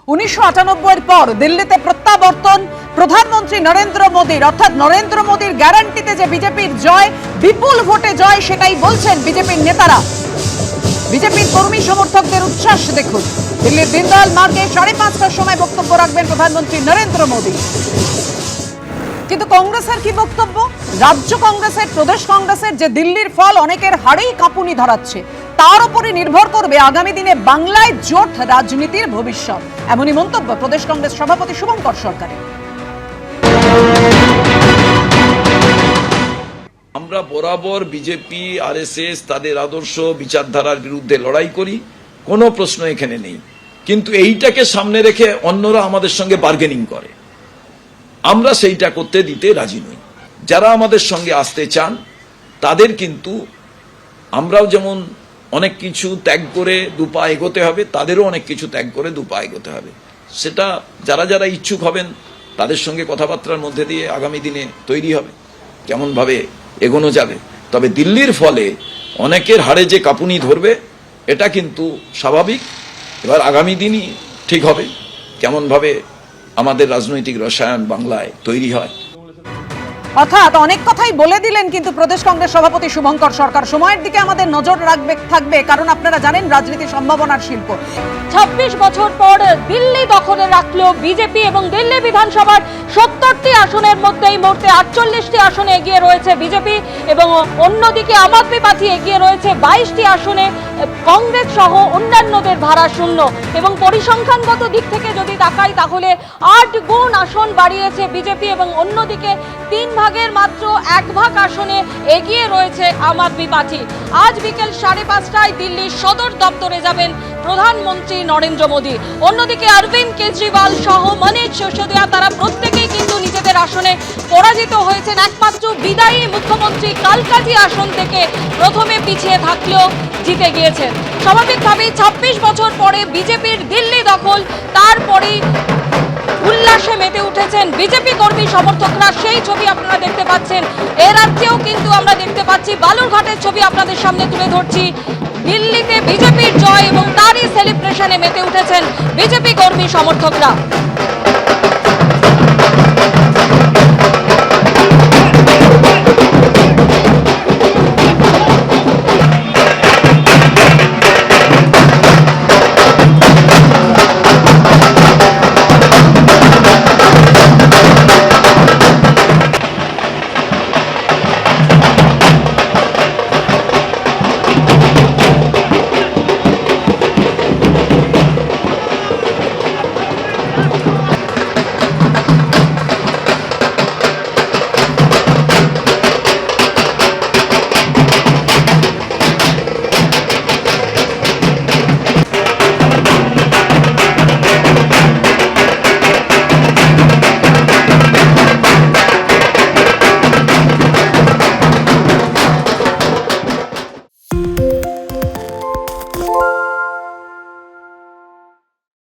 1998 পর দিল্লিতে প্রত্যাবর্তন প্রধানমন্ত্রী নরেন্দ্র মোদীর, অর্থাৎ নরেন্দ্র মোদীর গ্যারান্টিতে যে বিজেপির জয়, বিপুল ভোটে জয়, সেটাই বলছেন বিজেপির নেতারা। বিজেপির কর্মী সমর্থকদের উচ্ছ্বাস দেখুন। দিল্লির দীনদয়াল মার্গে 5:30টার সময় বক্তব্য রাখবেন প্রধানমন্ত্রী নরেন্দ্র মোদী। কিন্তু কংগ্রেসের কি বক্তব্য? রাজ্য কংগ্রেসের, প্রদেশ কংগ্রেসের যে দিল্লির ফল অনেকের হাড়েই কাঁপুনি ধরাচ্ছে, তার উপরই নির্ভর করবে আগামী দিনে বাংলায় জোট রাজনীতির ভবিষ্যৎ। এমনই মন্তব্য প্রদেশ কংগ্রেস সভাপতি শুভঙ্কর সরকারের। আমরা বরাবর বিজেপি, আরএসএস তাদের আদর্শ বিচারধারার বিরুদ্ধে লড়াই করি, কোনো প্রশ্ন এখানে নেই। কিন্তু এইটাকে সামনে রেখে অন্যরা আমাদের সঙ্গে বার্গেনিং করে, আমরা সেইটা করতে দিতে রাজি নই। যারা আমাদের সঙ্গে আসতে চান তাদের কিন্তু আমরাও যেমন অনেক কিছু ত্যাগ করে দুপা এগোতে হবে, তাদেরও অনেক কিছু ত্যাগ করে দুপা এগোতে হবে। সেটা যারা যারা ইচ্ছুক হবেন তাদের সঙ্গে কথাবার্তার মধ্যে দিয়ে আগামী দিনে তৈরি হবে কেমনভাবে এগোনো যাবে। তবে দিল্লির ফলে অনেকের হাড়ে যে কাঁপুনি ধরবে এটা কিন্তু স্বাভাবিক। এবার আগামী দিনই ঠিক হবে কেমনভাবে আমাদের রাজনৈতিক রসায়ন বাংলায় তৈরি হয়। অর্থাৎ অনেক কথাই বলে দিলেন কিন্তু প্রদেশ কংগ্রেস সভাপতি শুভঙ্কর সরকার। সময়ের দিকে আমাদের নজর থাকবে, কারণ আপনারা জানেন রাজনীতি সম্ভাবনার শিল্প। 26 বছর পর দিল্লি দখলে রাখলো বিজেপি এবং দিল্লি বিধানসভার 70টি আসনের মধ্যে এই মুহূর্তে 48টি আসনে এগিয়ে রয়েছে বিজেপি এবং অন্যদিকে আম আদমি পার্টি এগিয়ে রয়েছে 22টি আসনে। কংগ্রেস সহ অন্যান্যদের ভাড়া শূন্য এবং পরিসংখ্যানগত দিক থেকে যদি তাকাই তাহলে 8 গুণ আসন বাড়িয়েছে বিজেপি এবং অন্যদিকে 3 ভাগের মাত্র 1 ভাগ আসনে এগিয়ে রয়েছে আম আদমি পার্টি। আজ বিকেল 5:30টায় দিল্লির সদর দপ্তরে যাবেন প্রধানমন্ত্রী নরেন্দ্র মোদী। অন্যদিকে অরবিন্দ কেজরিওয়াল সহ মনীষ সিসোদিয়া তারা প্রত্যেকেই কিন্তু নিজেদের আসনে পরাজিত হয়েছেন। একমাত্র বিদায়ী মুখ্যমন্ত্রী কালকাজি আসন থেকে প্রথমে পিছিয়ে থাকলেও জিতে গিয়েছেন। স্বাভাবিকভাবেই 26 বছর পরে বিজেপির দিল্লি দখল, তারপরেই উল্লাসে মেতে উঠেছেন বিজেপি কর্মী সমর্থকরা। সেই ছবি আপনারা দেখতে পাচ্ছেন। এর রাজ্যেও কিন্তু আমরা দেখতে পাচ্ছি, বালুরঘাটের ছবি আপনাদের সামনে তুলে ধরছি। দিল্লিতে বিজেপির জয় এবং তারই সেলিব্রেশনে মেতে উঠেছেন বিজেপি কর্মী সমর্থকরা।